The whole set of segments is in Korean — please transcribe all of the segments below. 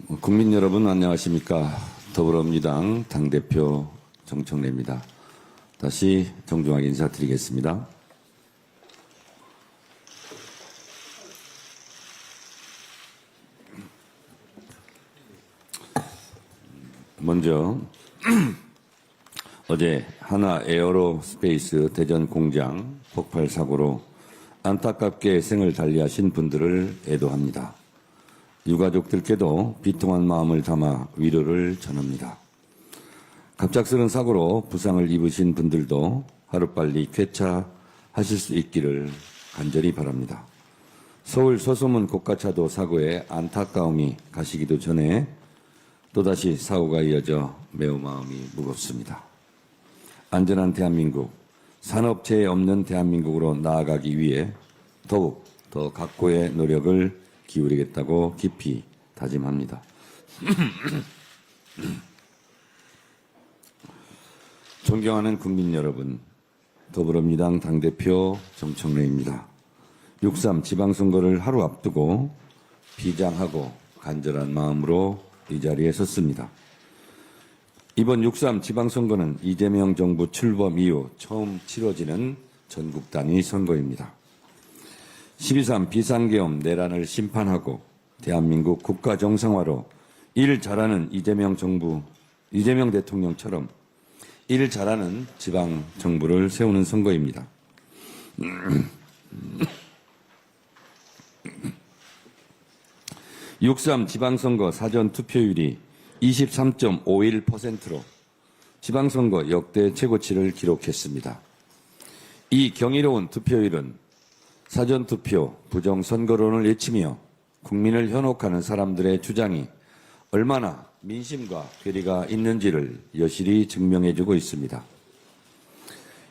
국민 여러분 안녕하십니까. 더불어민주당 당대표 정청래입니다. 다시 정중하게 인사드리겠습니다. 먼저 어제 하나 에어로스페이스 대전 공장 폭발 사고로 안타깝게 생을 달리하신 분들을 애도합니다. 유가족들께도 비통한 마음을 담아 위로를 전합니다. 갑작스런 사고로 부상을 입으신 분들도 하루빨리 쾌차하실 수 있기를 간절히 바랍니다. 서울 서소문 고가차도 사고에 안타까움이 가시기도 전에 또다시 사고가 이어져 매우 마음이 무겁습니다. 안전한 대한민국, 산업재해 없는 대한민국으로 나아가기 위해 더욱 더 각고의 노력을 기울이겠다고 깊이 다짐합니다. 존경하는 국민 여러분, 더불어민주당 당대표 정청래입니다. 6.3 지방선거를 하루 앞두고 비장하고 간절한 마음으로 이 자리에 섰습니다. 이번 6.3 지방선거는 이재명 정부 출범 이후 처음 치러지는 전국 단위 선거입니다. 12.3 비상계엄 내란을 심판하고 대한민국 국가 정상화로 일 잘하는 이재명 대통령처럼 일 잘하는 지방 정부를 세우는 선거입니다. 6.3 지방선거 사전 투표율이 23.51%로 지방선거 역대 최고치를 기록했습니다. 이 경이로운 투표율은 사전투표, 부정선거론을 외치며 국민을 현혹하는 사람들의 주장이 얼마나 민심과 괴리가 있는지를 여실히 증명해주고 있습니다.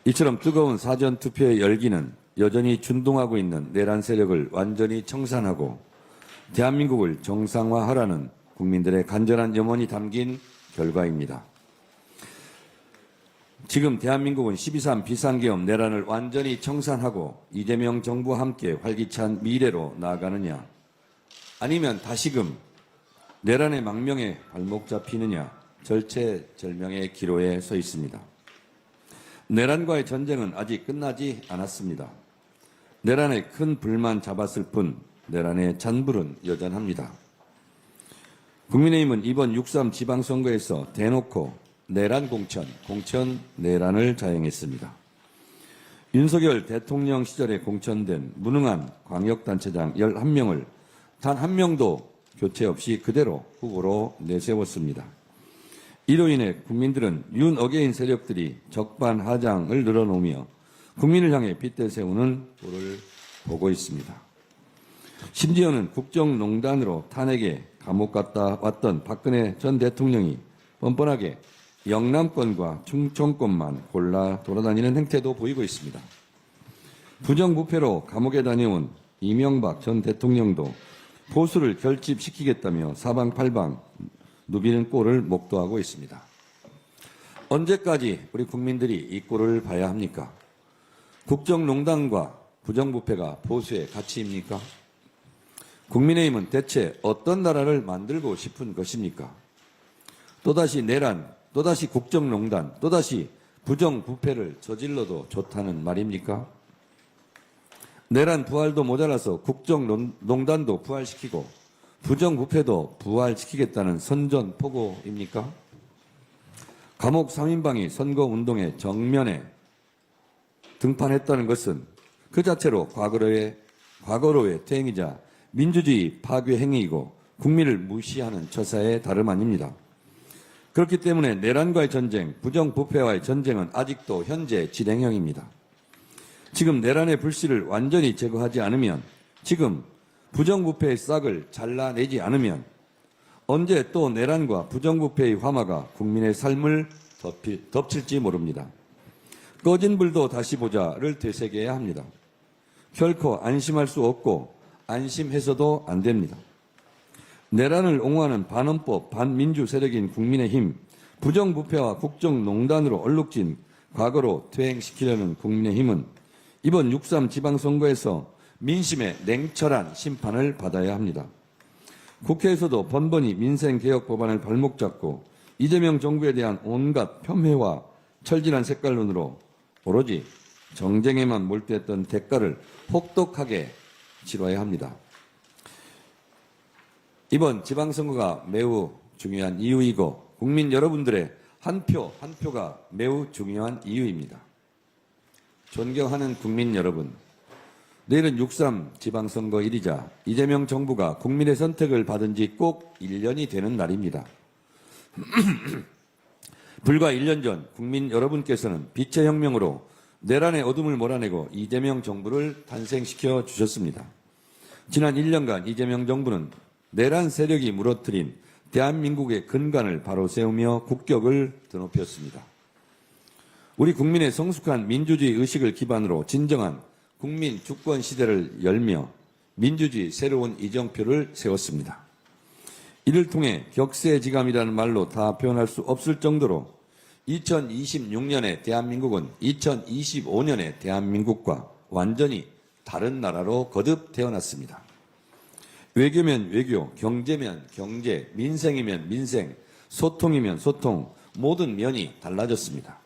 이처럼 뜨거운 사전투표의 열기는 여전히 준동하고 있는 내란 세력을 완전히 청산하고 대한민국을 정상화하라는 국민들의 간절한 염원이 담긴 결과입니다. 지금 대한민국은 12.3 비상계엄 내란을 완전히 청산하고 이재명 정부와 함께 활기찬 미래로 나아가느냐, 아니면 다시금 내란의 망명에 발목 잡히느냐 절체절명의 기로에 서 있습니다. 내란과의 전쟁은 아직 끝나지 않았습니다. 내란에 큰 불만 잡았을 뿐 내란의 잔불은 여전합니다. 국민의힘은 이번 6.3 지방선거에서 대놓고 내란 공천 내란을 자행했습니다. 윤석열 대통령 시절에 공천된 무능한 광역단체장 11명을 단 한 명도 교체 없이 그대로 후보로 내세웠습니다. 이로 인해 국민들은 윤 어게인 세력들이 적반하장을 늘어놓으며 국민을 향해 빗대 세우는 꼴을 보고 있습니다. 심지어는 국정농단으로 탄핵에 감옥 갔다 왔던 박근혜 전 대통령이 뻔뻔하게 영남권과 충청권만 골라 돌아다니는 행태도 보이고 있습니다. 부정부패로 감옥에 다녀온 이명박 전 대통령도 보수를 결집시키겠다며 사방팔방 누비는 꼴을 목도하고 있습니다. 언제까지 우리 국민들이 이 꼴을 봐야 합니까? 국정농단과 부정부패가 보수의 가치입니까? 국민의힘은 대체 어떤 나라를 만들고 싶은 것입니까? 또다시 내란, 또다시 국정농단, 또다시 부정부패를 저질러도 좋다는 말입니까? 내란 부활도 모자라서 국정농단도 부활시키고 부정부패도 부활시키겠다는 선전포고입니까? 감옥 3인방이 선거운동에 정면에 등판했다는 것은 그 자체로 과거로의 퇴행이자 민주주의 파괴 행위이고 국민을 무시하는 처사에 다름 아닙니다. 그렇기 때문에 내란과의 전쟁, 부정부패와의 전쟁은 아직도 현재 진행형입니다. 지금 내란의 불씨를 완전히 제거하지 않으면, 지금 부정부패의 싹을 잘라내지 않으면 언제 또 내란과 부정부패의 화마가 국민의 삶을 덮칠지 모릅니다. 꺼진 불도 다시 보자를 되새겨야 합니다. 결코 안심할 수 없고 안심해서도 안 됩니다. 내란을 옹호하는 반헌법, 반민주 세력인 국민의힘, 부정부패와 국정농단으로 얼룩진 과거로 퇴행시키려는 국민의힘은 이번 6.3 지방선거에서 민심의 냉철한 심판을 받아야 합니다. 국회에서도 번번이 민생개혁 법안을 발목 잡고 이재명 정부에 대한 온갖 폄훼와 철진한 색깔론으로 오로지 정쟁에만 몰두했던 대가를 혹독하게 치러야 합니다. 이번 지방선거가 매우 중요한 이유이고 국민 여러분들의 한 표 한 표가 매우 중요한 이유입니다. 존경하는 국민 여러분, 내일은 6.3 지방선거일이자 이재명 정부가 국민의 선택을 받은 지 꼭 1년이 되는 날입니다. 불과 1년 전 국민 여러분께서는 빛의 혁명으로 내란의 어둠을 몰아내고 이재명 정부를 탄생시켜 주셨습니다. 지난 1년간 이재명 정부는 내란 세력이 무너뜨린 대한민국의 근간을 바로 세우며 국격을 드높였습니다. 우리 국민의 성숙한 민주주의 의식을 기반으로 진정한 국민 주권 시대를 열며 민주주의 새로운 이정표를 세웠습니다. 이를 통해 격세지감이라는 말로 다 표현할 수 없을 정도로 2026년의 대한민국은 2025년의 대한민국과 완전히 다른 나라로 거듭 태어났습니다. 외교면 외교, 경제면 경제, 민생이면 민생, 소통이면 소통, 모든 면이 달라졌습니다.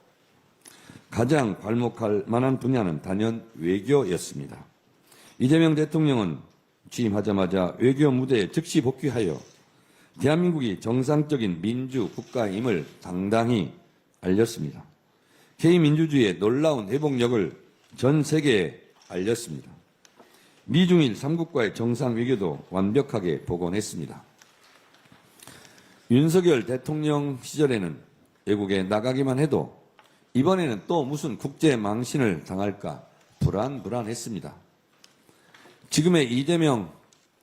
가장 괄목할 만한 분야는 단연 외교였습니다. 이재명 대통령은 취임하자마자 외교 무대에 즉시 복귀하여 대한민국이 정상적인 민주 국가임을 당당히 알렸습니다. K민주주의의 놀라운 회복력을 전 세계에 알렸습니다. 미중일 3국과의 정상 외교도 완벽하게 복원했습니다. 윤석열 대통령 시절에는 외국에 나가기만 해도 이번에는 또 무슨 국제 망신을 당할까 불안했습니다. 지금의 이재명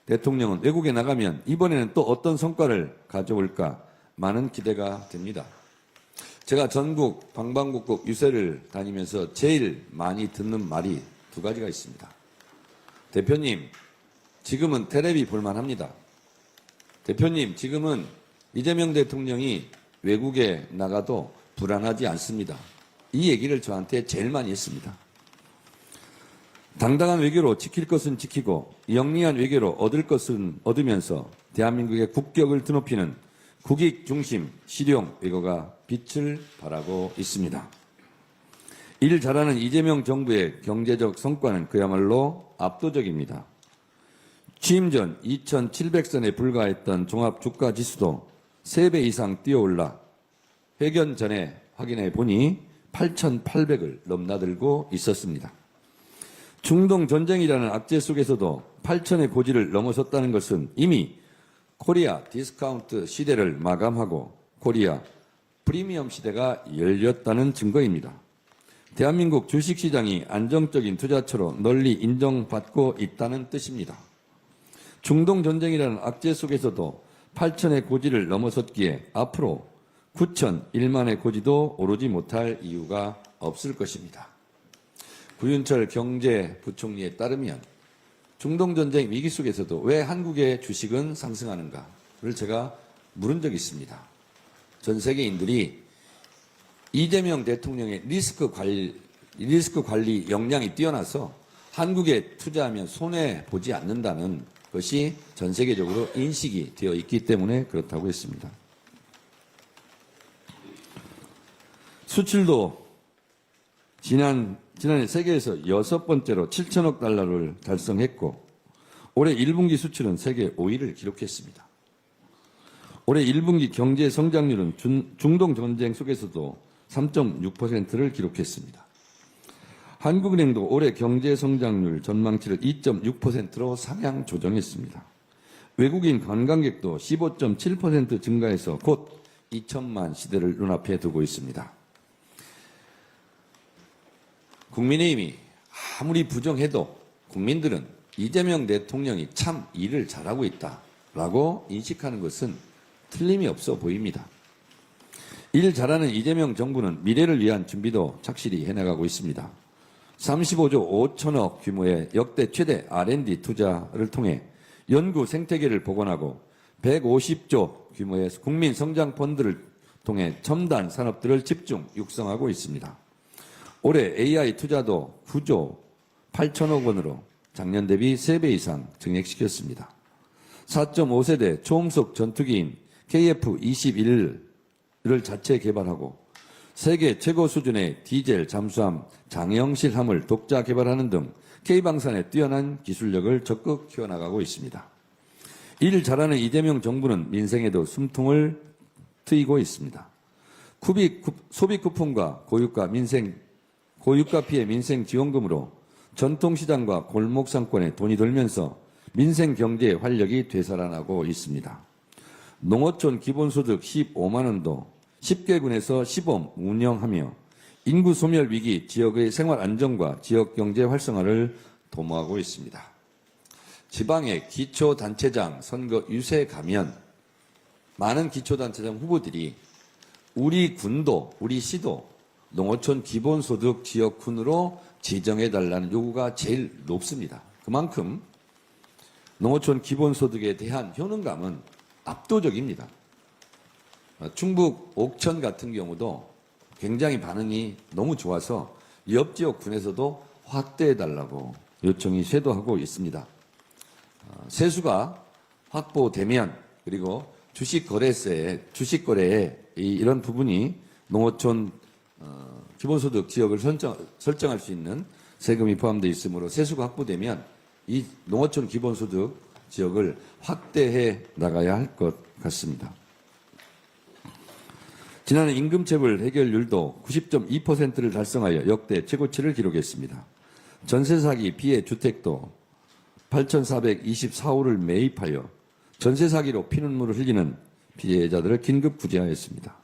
대통령은 외국에 나가면 이번에는 또 어떤 성과를 가져올까 많은 기대가 됩니다. 제가 전국 방방곡곡 유세를 다니면서 제일 많이 듣는 말이 두 가지가 있습니다. 대표님, 지금은 테레비 볼만합니다. 대표님, 지금은 이재명 대통령이 외국에 나가도 불안하지 않습니다. 이 얘기를 저한테 제일 많이 했습니다. 당당한 외교로 지킬 것은 지키고 영리한 외교로 얻을 것은 얻으면서 대한민국의 국격을 드높이는 국익 중심 실용 외교가 빛을 발하고 있습니다. 일 잘하는 이재명 정부의 경제적 성과는 그야말로 압도적입니다. 취임 전 2,700선에 불과했던 종합주가지수도 3배 이상 뛰어올라 회견 전에 확인해 보니 8,800을 넘나들고 있었습니다. 중동 전쟁이라는 악재 속에서도 8,000의 고지를 넘어섰다는 것은 이미 코리아 디스카운트 시대를 마감하고 코리아 프리미엄 시대가 열렸다는 증거입니다. 대한민국 주식시장이 안정적인 투자처로 널리 인정받고 있다는 뜻입니다. 중동 전쟁이라는 악재 속에서도 8,000의 고지를 넘어섰기에 앞으로 9,000, 1만의 고지도 오르지 못할 이유가 없을 것입니다. 구윤철 경제부총리에 따르면 중동전쟁 위기 속에서도 왜 한국의 주식은 상승하는가를 제가 물은 적이 있습니다. 전 세계인들이 이재명 대통령의 리스크 관리 역량이 뛰어나서 한국에 투자하면 손해보지 않는다는 것이 전 세계적으로 인식이 되어 있기 때문에 그렇다고 했습니다. 수출도 지난해 세계에서 6번째로 7천억 달러를 달성했고 올해 1분기 수출은 세계 5위를 기록했습니다. 올해 1분기 경제 성장률은 중동 전쟁 속에서도 3.6%를 기록했습니다. 한국은행도 올해 경제 성장률 전망치를 2.6%로 상향 조정했습니다. 외국인 관광객도 15.7% 증가해서 곧 2천만 시대를 눈앞에 두고 있습니다. 국민의힘이 아무리 부정해도 국민들은 이재명 대통령이 참 일을 잘하고 있다라고 인식하는 것은 틀림이 없어 보입니다. 일 잘하는 이재명 정부는 미래를 위한 준비도 착실히 해나가고 있습니다. 35조 5천억 규모의 역대 최대 R&D 투자를 통해 연구 생태계를 복원하고 150조 규모의 국민 성장 펀드를 통해 첨단 산업들을 집중 육성하고 있습니다. 올해 AI 투자도 9조 8천억 원으로 작년 대비 3배 이상 증액시켰습니다. 4.5세대 초음속 전투기인 KF-21을 자체 개발하고 세계 최고 수준의 디젤 잠수함 장영실함을 독자 개발하는 등 K방산의 뛰어난 기술력을 적극 키워나가고 있습니다. 이를 잘하는 이재명 정부는 민생에도 숨통을 트이고 있습니다. 소비 쿠폰과 고유가 피해 민생 지원금으로 전통시장과 골목 상권에 돈이 돌면서 민생 경제의 활력이 되살아나고 있습니다. 농어촌 기본소득 15만 원도 10개군에서 시범 운영하며 인구 소멸 위기, 지역의 생활 안정과 지역 경제 활성화를 도모하고 있습니다. 지방의 기초단체장 선거 유세 가면 많은 기초단체장 후보들이 우리 군도, 우리 시도 농어촌 기본소득 지역군으로 지정해달라는 요구가 제일 높습니다. 그만큼 농어촌 기본소득에 대한 효능감은 압도적입니다. 충북 옥천 같은 경우도 굉장히 반응이 너무 좋아서 옆 지역군에서도 확대해달라고 요청이 쇄도하고 있습니다. 세수가 확보되면 그리고 주식거래에 이런 부분이 농어촌 기본소득 지역을 설정할 수 있는 세금이 포함되어 있으므로 세수가 확보되면 이 농어촌 기본소득 지역을 확대해 나가야 할 것 같습니다. 지난해 임금체불 해결률도 90.2%를 달성하여 역대 최고치를 기록했습니다. 전세 사기 피해 주택도 8,424호를 매입하여 전세 사기로 피눈물을 흘리는 피해자들을 긴급 구제하였습니다.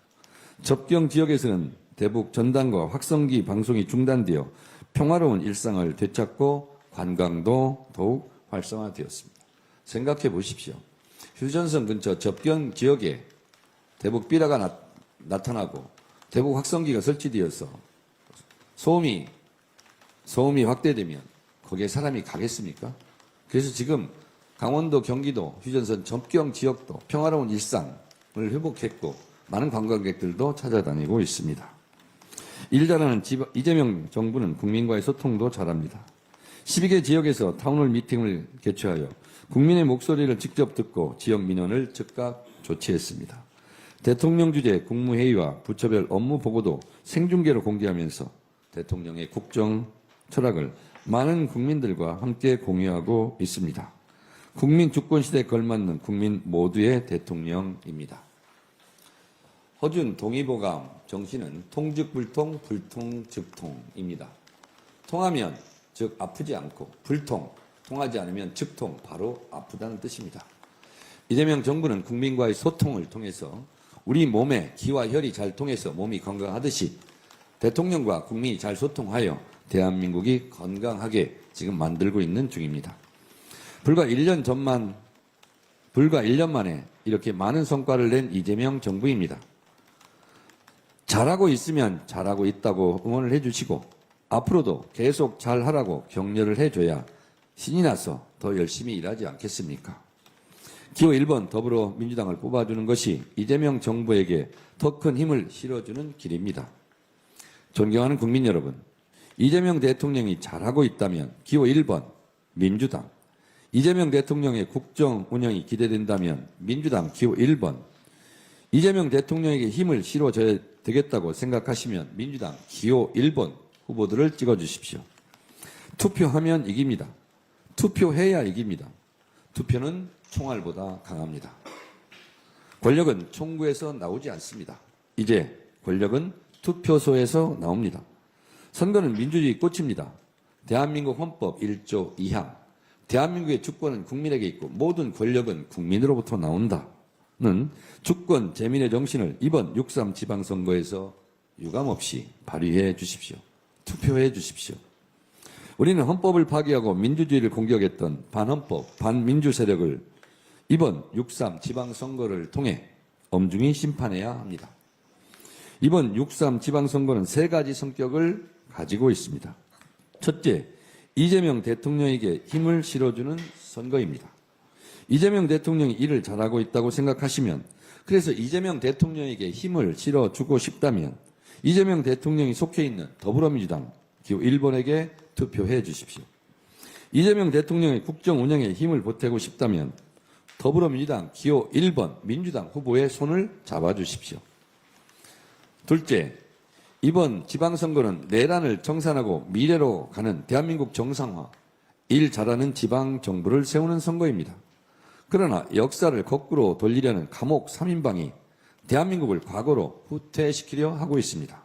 접경 지역에서는 대북 전단과 확성기 방송이 중단되어 평화로운 일상을 되찾고 관광도 더욱 활성화되었습니다. 생각해 보십시오. 휴전선 근처 접경 지역에 대북 비라가 나타나고 대북 확성기가 설치되어서 소음이 확대되면 거기에 사람이 가겠습니까? 그래서 지금 강원도, 경기도, 휴전선 접경 지역도 평화로운 일상을 회복했고 많은 관광객들도 찾아다니고 있습니다. 일 잘하는 이재명 정부는 국민과의 소통도 잘합니다. 12개 지역에서 타운홀 미팅을 개최하여 국민의 목소리를 직접 듣고 지역 민원을 즉각 조치했습니다. 대통령 주재 국무회의와 부처별 업무 보고도 생중계로 공개하면서 대통령의 국정 철학을 많은 국민들과 함께 공유하고 있습니다. 국민 주권 시대에 걸맞는 국민 모두의 대통령입니다. 허준 동의보감 정신은 통즉불통, 불통즉통입니다. 통하면 즉 아프지 않고 통하지 않으면 즉통, 바로 아프다는 뜻입니다. 이재명 정부는 국민과의 소통을 통해서 우리 몸에 기와 혈이 잘 통해서 몸이 건강하듯이 대통령과 국민이 잘 소통하여 대한민국이 건강하게 지금 만들고 있는 중입니다. 불과 1년 만에 이렇게 많은 성과를 낸 이재명 정부입니다. 잘하고 있으면 잘하고 있다고 응원을 해주시고 앞으로도 계속 잘하라고 격려를 해줘야 신이 나서 더 열심히 일하지 않겠습니까? 기호 1번 더불어민주당을 뽑아주는 것이 이재명 정부에게 더 큰 힘을 실어주는 길입니다. 존경하는 국민 여러분, 이재명 대통령이 잘하고 있다면 기호 1번 민주당, 이재명 대통령의 국정 운영이 기대된다면 민주당 기호 1번, 이재명 대통령에게 힘을 실어줘야 되겠다고 생각하시면 민주당 기호 1번 후보들을 찍어주십시오. 투표하면 이깁니다. 투표해야 이깁니다. 투표는 총알보다 강합니다. 권력은 총구에서 나오지 않습니다. 이제 권력은 투표소에서 나옵니다. 선거는 민주주의 꽃입니다. 대한민국 헌법 1조 2항 대한민국의 주권은 국민에게 있고 모든 권력은 국민으로부터 나온다는 주권 재민의 정신을 이번 6.3 지방선거에서 유감없이 발휘해 주십시오. 투표해 주십시오. 우리는 헌법을 파기하고 민주주의를 공격했던 반헌법, 반민주 세력을 이번 6.3 지방선거를 통해 엄중히 심판해야 합니다. 이번 6.3 지방선거는 세 가지 성격을 가지고 있습니다. 첫째, 이재명 대통령에게 힘을 실어주는 선거입니다. 이재명 대통령이 일을 잘하고 있다고 생각하시면, 그래서 이재명 대통령에게 힘을 실어주고 싶다면 이재명 대통령이 속해 있는 더불어민주당 기호 1번에게 투표해 주십시오. 이재명 대통령의 국정 운영에 힘을 보태고 싶다면 더불어민주당 기호 1번 민주당 후보의 손을 잡아주십시오. 둘째, 이번 지방선거는 내란을 청산하고 미래로 가는 대한민국 정상화, 일 잘하는 지방정부를 세우는 선거입니다. 그러나 역사를 거꾸로 돌리려는 감옥 3인방이 대한민국을 과거로 후퇴시키려 하고 있습니다.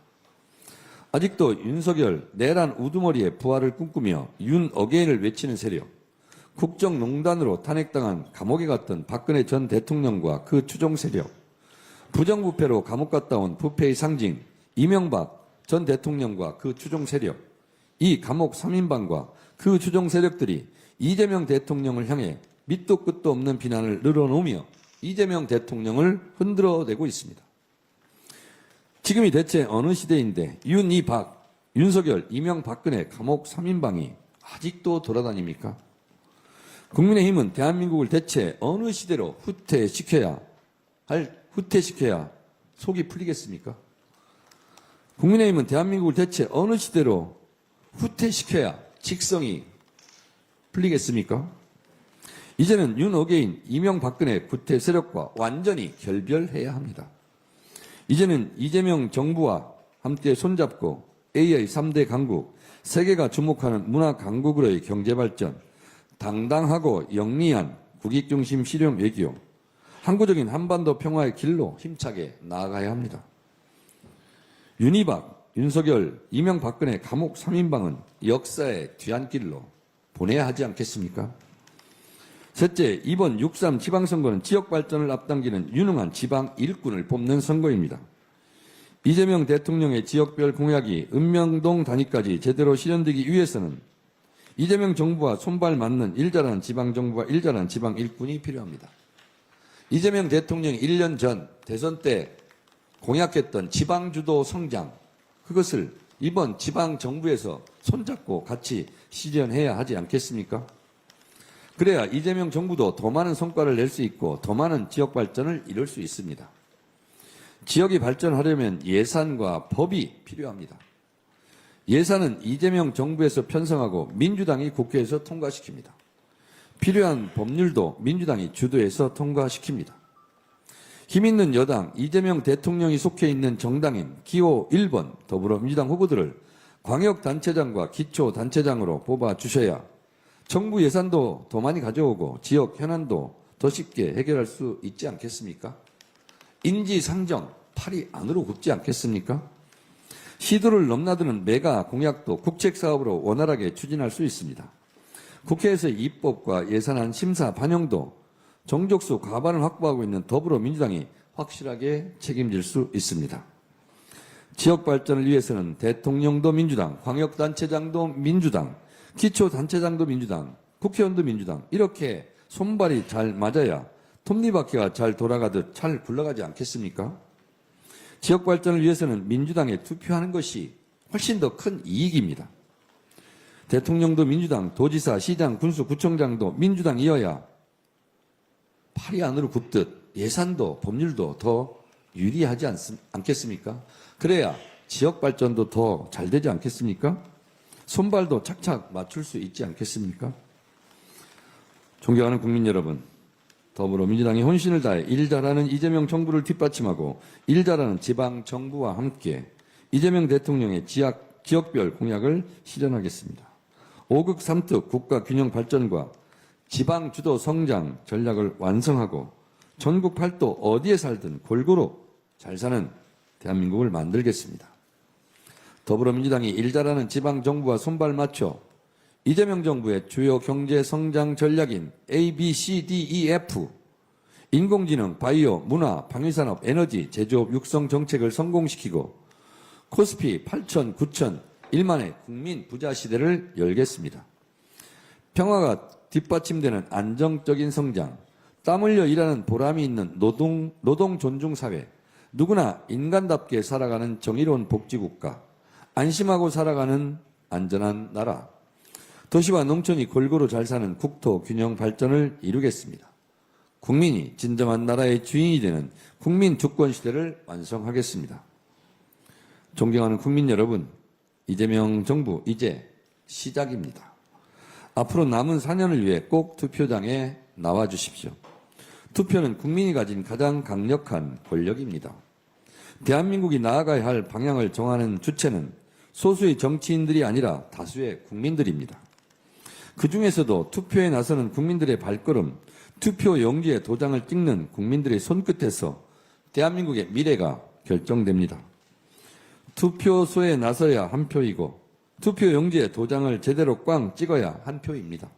아직도 윤석열 내란 우두머리의 부활을 꿈꾸며 윤 어게인을 외치는 세력, 국정농단으로 탄핵당한 감옥에 갔던 박근혜 전 대통령과 그 추종 세력, 부정부패로 감옥 갔다 온 부패의 상징 이명박 전 대통령과 그 추종 세력, 이 감옥 3인방과 그 추종 세력들이 이재명 대통령을 향해 밑도 끝도 없는 비난을 늘어놓으며 이재명 대통령을 흔들어대고 있습니다. 지금이 대체 어느 시대인데 윤, 이, 박, 윤석열, 이명, 박근혜 감옥 3인방이 아직도 돌아다닙니까? 국민의힘은 대한민국을 대체 어느 시대로 후퇴시켜야 속이 풀리겠습니까? 국민의힘은 대한민국을 대체 어느 시대로 후퇴시켜야 직성이 풀리겠습니까? 이제는 윤 어게인, 이명박근혜 구태 세력과 완전히 결별해야 합니다. 이제는 이재명 정부와 함께 손잡고 AI 3대 강국, 세계가 주목하는 문화 강국으로의 경제발전, 당당하고 영리한 국익중심 실용 외교, 항구적인 한반도 평화의 길로 힘차게 나아가야 합니다. 윤희박, 윤석열, 이명박근혜 감옥 3인방은 역사의 뒤안길로 보내야 하지 않겠습니까? 셋째, 이번 6.3 지방선거는 지역발전을 앞당기는 유능한 지방 일꾼을 뽑는 선거입니다. 이재명 대통령의 지역별 공약이 읍명동 단위까지 제대로 실현되기 위해서는 이재명 정부와 손발 맞는 일잘하는 지방정부와 일잘하는 지방 일꾼이 필요합니다. 이재명 대통령이 1년 전 대선 때 공약했던 지방주도 성장, 그것을 이번 지방정부에서 손잡고 같이 실현해야 하지 않겠습니까? 그래야 이재명 정부도 더 많은 성과를 낼 수 있고 더 많은 지역 발전을 이룰 수 있습니다. 지역이 발전하려면 예산과 법이 필요합니다. 예산은 이재명 정부에서 편성하고 민주당이 국회에서 통과시킵니다. 필요한 법률도 민주당이 주도해서 통과시킵니다. 힘있는 여당 이재명 대통령이 속해 있는 정당인 기호 1번 더불어민주당 후보들을 광역단체장과 기초단체장으로 뽑아주셔야 정부 예산도 더 많이 가져오고 지역 현안도 더 쉽게 해결할 수 있지 않겠습니까? 인지상정, 팔이 안으로 굽지 않겠습니까? 시도를 넘나드는 메가 공약도 국책사업으로 원활하게 추진할 수 있습니다. 국회에서 입법과 예산안 심사 반영도 정족수 과반을 확보하고 있는 더불어민주당이 확실하게 책임질 수 있습니다. 지역 발전을 위해서는 대통령도 민주당, 광역단체장도 민주당, 기초단체장도 민주당, 국회의원도 민주당, 이렇게 손발이 잘 맞아야 톱니바퀴가 잘 돌아가듯 잘 굴러가지 않겠습니까? 지역 발전을 위해서는 민주당에 투표하는 것이 훨씬 더 큰 이익입니다. 대통령도 민주당, 도지사, 시장, 군수, 구청장도 민주당이어야 팔이 안으로 굽듯 예산도 법률도 더 유리하지 않겠습니까? 그래야 지역 발전도 더 잘 되지 않겠습니까? 손발도 착착 맞출 수 있지 않겠습니까? 존경하는 국민 여러분, 더불어민주당이 혼신을 다해 일 잘하는 이재명 정부를 뒷받침하고 일 잘하는 지방 정부와 함께 이재명 대통령의 지역별 공약을 실현하겠습니다. 5극 3특 국가 균형 발전과 지방 주도 성장 전략을 완성하고 전국 팔도 어디에 살든 골고루 잘 사는 대한민국을 만들겠습니다. 더불어민주당이 일 잘하는 지방 정부와 손발 맞춰 이재명 정부의 주요 경제 성장 전략인 A, B, C, D, E, F, 인공지능, 바이오, 문화, 방위산업, 에너지, 제조업 육성 정책을 성공시키고 코스피 8천, 9천, 1만의 국민 부자 시대를 열겠습니다. 평화가 뒷받침되는 안정적인 성장, 땀 흘려 일하는 보람이 있는 노동 존중 사회, 누구나 인간답게 살아가는 정의로운 복지국가, 안심하고 살아가는 안전한 나라, 도시와 농촌이 골고루 잘 사는 국토 균형 발전을 이루겠습니다. 국민이 진정한 나라의 주인이 되는 국민 주권 시대를 완성하겠습니다. 존경하는 국민 여러분, 이재명 정부 이제 시작입니다. 앞으로 남은 4년을 위해 꼭 투표장에 나와 주십시오. 투표는 국민이 가진 가장 강력한 권력입니다. 대한민국이 나아가야 할 방향을 정하는 주체는 소수의 정치인들이 아니라 다수의 국민들입니다. 그 중에서도 투표에 나서는 국민들의 발걸음, 투표 용지에 도장을 찍는 국민들의 손끝에서 대한민국의 미래가 결정됩니다. 투표소에 나서야 한 표이고 투표 용지에 도장을 제대로 꽝 찍어야 한 표입니다.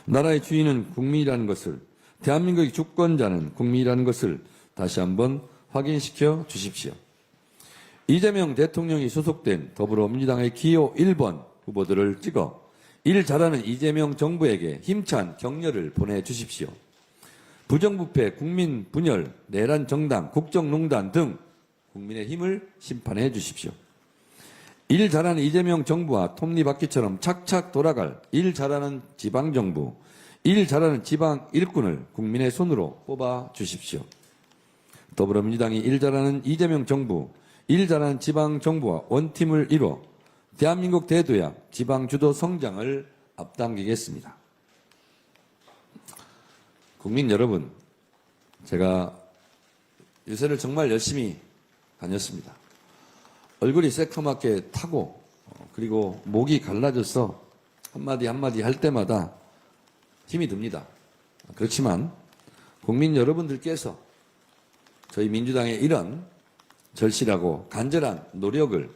나라의 주인은 국민이라는 것을, 대한민국의 주권자는 국민이라는 것을 다시 한번 확인시켜 주십시오. 이재명 대통령이 소속된 더불어민주당의 기호 1번 후보들을 찍어 일 잘하는 이재명 정부에게 힘찬 격려를 보내주십시오. 부정부패, 국민 분열, 내란 정당, 국정농단 등 국민의 힘을 심판해 주십시오. 일 잘하는 이재명 정부와 톱니바퀴처럼 착착 돌아갈 일 잘하는 지방정부, 일 잘하는 지방 일꾼을 국민의 손으로 뽑아 주십시오. 더불어민주당이 일 잘하는 이재명 정부, 일 잘하는 지방정부와 원팀을 이뤄 대한민국 대도약 지방주도 성장을 앞당기겠습니다. 국민 여러분, 제가 유세를 정말 열심히 다녔습니다. 얼굴이 새카맣게 타고 그리고 목이 갈라져서 한마디 한마디 할 때마다 힘이 듭니다. 그렇지만 국민 여러분들께서 저희 민주당의 이런 절실하고 간절한 노력을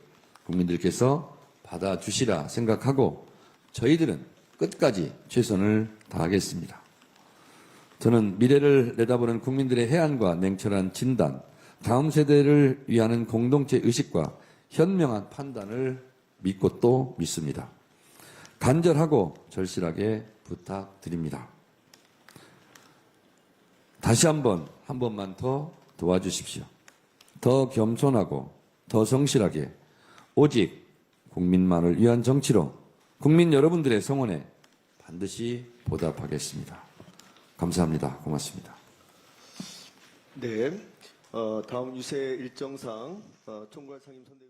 국민들께서 받아주시라 생각하고 저희들은 끝까지 최선을 다하겠습니다. 저는 미래를 내다보는 국민들의 해안과 냉철한 진단, 다음 세대를 위하는 공동체 의식과 현명한 판단을 믿고 또 믿습니다. 간절하고 절실하게 부탁드립니다. 다시 한 번만 더 도와주십시오. 더 겸손하고 더 성실하게 오직 국민만을 위한 정치로 국민 여러분들의 성원에 반드시 보답하겠습니다. 감사합니다. 고맙습니다. 네, 다음 유세 일정상 총괄 상임 선대위원